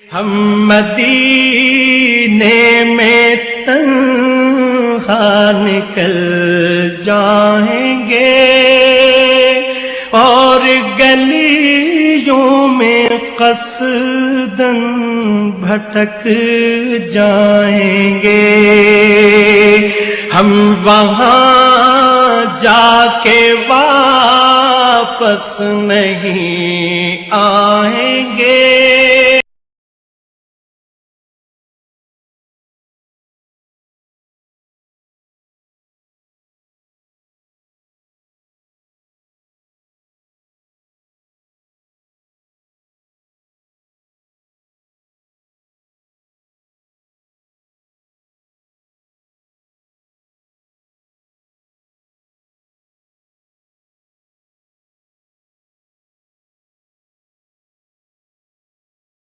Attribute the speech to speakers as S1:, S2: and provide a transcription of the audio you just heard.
S1: हम मदीने में तन्हा निकल जाएंगे और गलियों में कसदन भटक जाएंगे। हम वहाँ जाके वापस नहीं आएंगे।